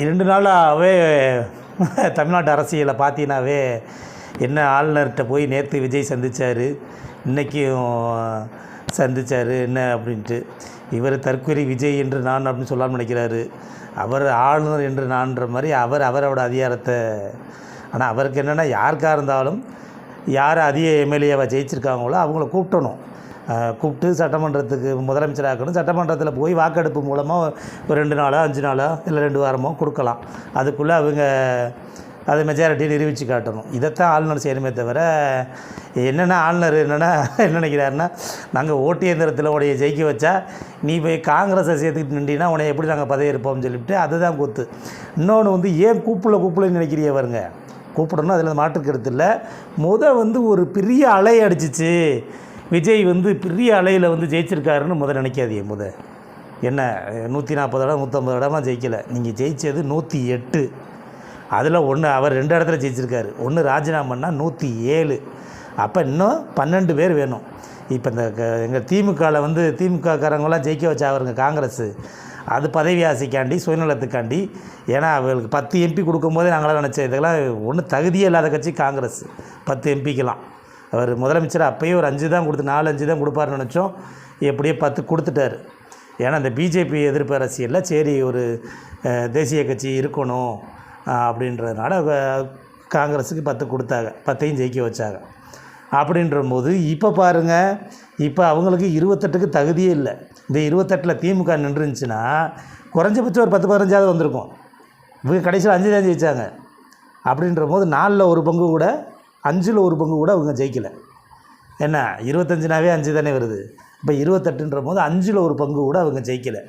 2 நாளாகவே தமிழ்நாட்டு அரசியலை பார்த்தீங்கன்னாவே என்ன ஆளுநர்கிட்ட போய் நேற்று விஜய் சந்தித்தார், இன்றைக்கும் சந்தித்தார் என்ன அப்படின்ட்டு. இவர் தற்கொலை விஜய் என்று நான் அப்படின்னு சொல்லாமல் நினைக்கிறாரு. அவர் ஆளுநர் என்று நான்ற மாதிரி அவரோட அதிகாரத்தை. ஆனால் அவருக்கு என்னென்னா யாருக்காக இருந்தாலும் யார் அதிக எம்எல்ஏவை ஜெயிச்சிருக்காங்களோ அவங்கள கூப்பிட்டு சட்டமன்றத்துக்கு முதலமைச்சராக்கணும். சட்டமன்றத்தில் போய் வாக்கெடுப்பு மூலமாக ஒரு 2 நாளோ 5 நாளோ இல்லை 2 வாரமோ கொடுக்கலாம். அதுக்குள்ளே அவங்க அதை மெஜாரிட்டி நிரூபித்து காட்டணும். இதைத்தான் ஆளுநர் செய்யணுமே தவிர என்னென்னா ஆளுநர் என்ன நினைக்கிறாருன்னா, நாங்கள் ஓட்டு இயந்திரத்தில் உடைய ஜெயிக்க வச்சா நீ போய் காங்கிரஸை சேர்த்துக்கிட்டு நின்றீங்கன்னா உன்னை எப்படி நாங்கள் பதவி இருப்போம்னு சொல்லிவிட்டு அதுதான் கொத்து. இன்னொன்று ஏன் கூப்பிடலன்னு நினைக்கிறிய வருங்க, கூப்பிடணும், அதில் மாற்றுக்கிறது இல்லை. ஒரு பெரிய அலை அடிச்சிச்சு, விஜய் பெரிய அலையில் ஜெயிச்சிருக்காருன்னு நினைக்காதீங்க. என்ன 140 இடம் 150 இடமா ஜெயிக்கலை, நீங்கள் ஜெயித்தது 108. அதில் அவர் 2 இடத்துல ஜெயிச்சிருக்காரு. ஒன்று ராஜினாமா பண்ணால் 107. அப்போ இன்னும் 12 பேர் வேணும். இப்போ இந்த எங்கள் திமுகவில் திமுககாரங்களாம் ஜெயிக்க வச்சா அவருங்க காங்கிரஸ், அது பதவி ஆசைக்காண்டி சுயநலத்துக்காண்டி. ஏன்னா அவங்களுக்கு 10 எம்பி கொடுக்கும்போதே நாங்களாம் நினச்சோம் இதெல்லாம் ஒன்றும் தகுதியே இல்லாத கட்சி காங்கிரஸ். 10 எம்பிக்கெலாம் அவர் முதலமைச்சர் அப்போயே ஒரு 5 தான் கொடுத்து 4-5 தான் கொடுப்பாருன்னு நினச்சோம். எப்படியே 10 கொடுத்துட்டார். ஏன்னா இந்த பிஜேபி எதிர்ப்பு அரசியலில் சரி ஒரு தேசிய கட்சி இருக்கணும் அப்படின்றதுனால காங்கிரஸுக்கு 10 கொடுத்தாங்க, 10ஐயும் ஜெயிக்க வச்சாங்க. அப்படின்றபோது இப்போ பாருங்கள், இப்போ அவங்களுக்கு 28க்கு தகுதியே இல்லை. இந்த 28ல் திமுக நின்றுச்சுன்னா குறைஞ்சபட்சம் ஒரு 10-15 வந்திருக்கும். இவங்க கடைசியில் 5 தான் ஜெயித்தாங்க. அப்படின்ற போது 4ல் 1 பங்கு கூட 5ல் 1 பங்கு கூட அவங்க ஜெயிக்கலை. என்ன 25னாவே 5 தானே வருது. இப்போ 28ன்ற போது 5ல் 1 பங்கு கூட அவங்க ஜெயிக்கலை.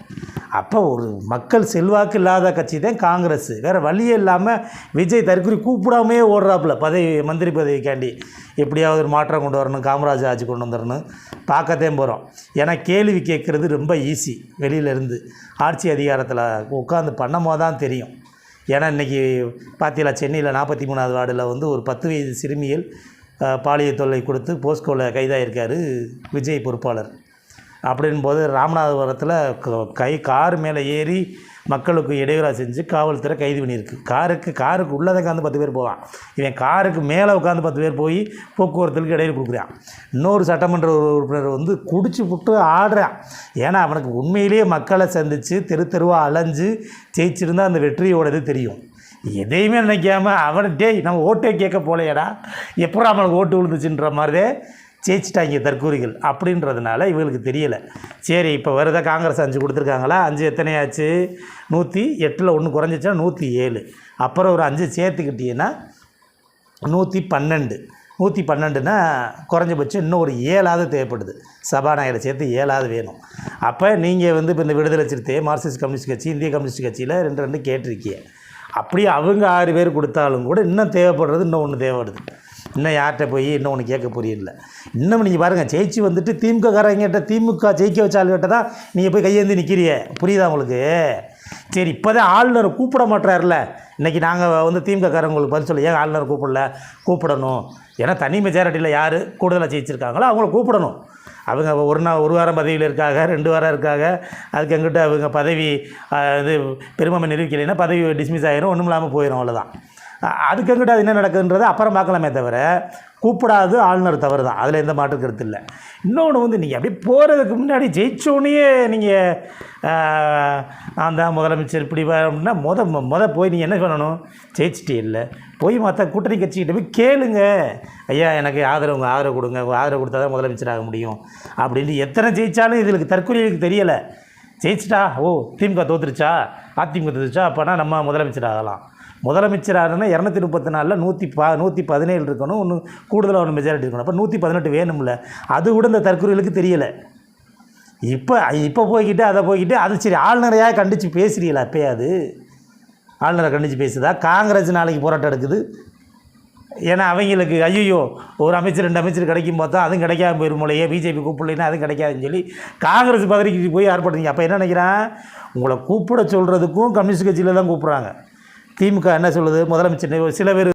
அப்போ ஒரு மக்கள் செல்வாக்கு இல்லாத கட்சி தான் காங்கிரஸ். வேறு வழியே இல்லாமல் விஜய் தற்கொலை கூப்பிடாமே ஓடுறாப்புல மந்திரி பதவிக்காண்டி. எப்படியாவது ஒரு மாற்றம் கொண்டு வரணும், காமராஜ் ஆட்சி கொண்டு வந்துடணும் பார்க்கத்தான் போகிறோம். ஏன்னா கேள்வி கேட்குறது ரொம்ப ஈஸி, வெளியிலேருந்து ஆட்சி அதிகாரத்தில் உட்காந்து பண்ணமோ தான் தெரியும். ஏன்னா இன்றைக்கி பார்த்தீங்களா, சென்னையில் 43வது வார்டில் ஒரு 10 வயது சிறுமியில் பாலியல் தொல்லை கொடுத்து போஸ்கோவில் கைதாகிருக்கார் விஜய் பொறுப்பாளர். அப்படின்போது ராமநாதபுரத்தில் கார் மேலே ஏறி மக்களுக்கு இடையூறாக செஞ்சு காவல்துறை கைது பண்ணியிருக்கு. காருக்கு உள்ளே உட்காந்து 10 பேர் போவான், இவன் காருக்கு மேலே உட்காந்து 10 பேர் போய் போக்குவரத்துக்கு இடையில் கொடுக்குறான். இன்னொரு சட்டமன்ற உறுப்பினர் குடிச்சு விட்டு ஆடுறான். ஏன்னா அவனுக்கு உண்மையிலேயே மக்களை சந்தித்து தெருவாக அலைஞ்சு ஜெயிச்சிருந்தால் அந்த வெற்றியோடது தெரியும். எதையுமே நினைக்காமல் அவன்கிட்டே நம்ம ஓட்டே கேட்க போலையடா, எப்போ அவனுக்கு ஓட்டு விழுந்துச்சுன்ற மாதிரியே ஜெயிச்சிட்டாங்க தற்கூரிகள். அப்படின்றதுனால இவங்களுக்கு தெரியலை. சரி இப்போ வருதா காங்கிரஸ் 5 கொடுத்துருக்காங்களா, 5 எத்தனை ஆச்சு, 108ல் 1 குறைஞ்சிச்சா 107. அப்புறம் ஒரு 5 சேர்த்துக்கிட்டீங்கன்னா 112. 112னா குறைஞ்சபட்சம் இன்னும் ஒரு 7ஆவது தேவைப்படுது. சபாநாயகரை சேர்த்து 7ஆவது வேணும். அப்போ நீங்கள் இப்போ இந்த விடுதலை சிறுத்தை, மார்க்சிஸ்ட் கம்யூனிஸ்ட் கட்சி, இந்திய கம்யூனிஸ்ட் கட்சியில் 2 கேட்டிருக்கீங்க. அப்படியே அவங்க 6 பேர் கொடுத்தாலும் கூட இன்னும் தேவைப்படுறது இன்னும் 1 தேவைப்படுது. இன்னும் யார்கிட்ட போய் இன்னும் ஒன்று கேட்க புரியல. இன்னும் நீங்கள் பாருங்கள், ஜெயிச்சு திமுககாரங்கிட்ட திமுக ஜெயிக்க வச்ச ஆளுகிட்ட தான் நீங்கள் போய் கையேந்தி நிற்கிறிய. புரியுதா உங்களுக்கு? சரி, இப்போ தான் ஆளுநர் கூப்பிட மாட்டார்ல. இன்றைக்கி நாங்கள் திமுககாரங்களுக்கு பதில் சொல்ல, ஏன் ஆளுநர் கூப்பிடணும்? ஏன்னா தனி மெஜாரிட்டியில் யார் கூடுதலாக ஜெயிச்சிருக்காங்களோ அவங்கள கூப்பிடணும். அவங்க ஒரு வாரம் பதவியில் இருக்காங்க, 2 வாரம் இருக்காங்க. அதுக்கு எங்கிட்ட அவங்க பதவி பெருமை நிரூபிக்கலைன்னா பதவி டிஸ்மிஸ் ஆகிரும், ஒன்றும் இல்லாமல் போயிடும், அவ்வளோதான். அதுக்கு எங்கிட்ட அது என்ன நடக்குதுன்றதை அப்புறம் பார்க்கலாமே தவிர கூப்பிடாது ஆளுநர் தவறு தான், அதில் எந்த மாற்று கருத்து இல்லை. இன்னொன்று நீங்கள் அப்படியே போகிறதுக்கு முன்னாடி ஜெயிச்சோன்னே நீங்கள் நான் தான் முதலமைச்சர் இப்படி அப்படின்னா போய் நீங்கள் என்ன பண்ணணும், ஜெயிச்சிட்டே இல்லை போய் மற்ற கூட்டணி கட்சிக்கிட்ட போய் கேளுங்க, ஐயா எனக்கு உங்கள் ஆதரவு கொடுங்க, உங்கள் ஆதரவு கொடுத்தா தான் முதலமைச்சராக முடியும் அப்படின்ட்டு. எத்தனை ஜெயித்தாலும் இதுக்கு தற்கொலைக்கு தெரியலை. ஜெயிச்சிட்டா திமுக தோற்றுருச்சா, அதிமுக தோற்றுச்சா, அப்போனா நம்ம முதலமைச்சர் ஆகலாம். முதலமைச்சராகனா 234ல் 117 இருக்கணும், ஒன்று கூடுதலாக ஒன்று மெஜாரிட்டி இருக்கணும். அப்போ 118 வேணும்ல. அது கூட இந்த தற்கொலைகளுக்கு தெரியலை. இப்போ போய்கிட்டு அது சரி, ஆளுநரையாக கண்டித்து பேசுகிறீங்களா? அப்போயாது ஆளுநரை கண்டித்து பேசுதா? காங்கிரஸ் நாளைக்கு போராட்டம் எடுக்குது. ஏன்னா அவங்களுக்கு ஐயோ ஒரு அமைச்சர் 2 அமைச்சர் கிடைக்கும் பார்த்தா அதுவும் கிடைக்காம போயிருமோலையே, பிஜேபி கூப்பிடலைன்னா அதுவும் கிடைக்காதுன்னு சொல்லி காங்கிரஸ் பதவிக்கு போய் ஏற்படுறீங்க. அப்போ என்ன நினைக்கிறான், உங்களை கூப்பிட சொல்கிறதுக்கும் கம்யூனிஸ்ட் கட்சியில் தான் கூப்பிட்றாங்க. திமுக என்ன சொல்லுது, முதலமைச்சர் சில பேர்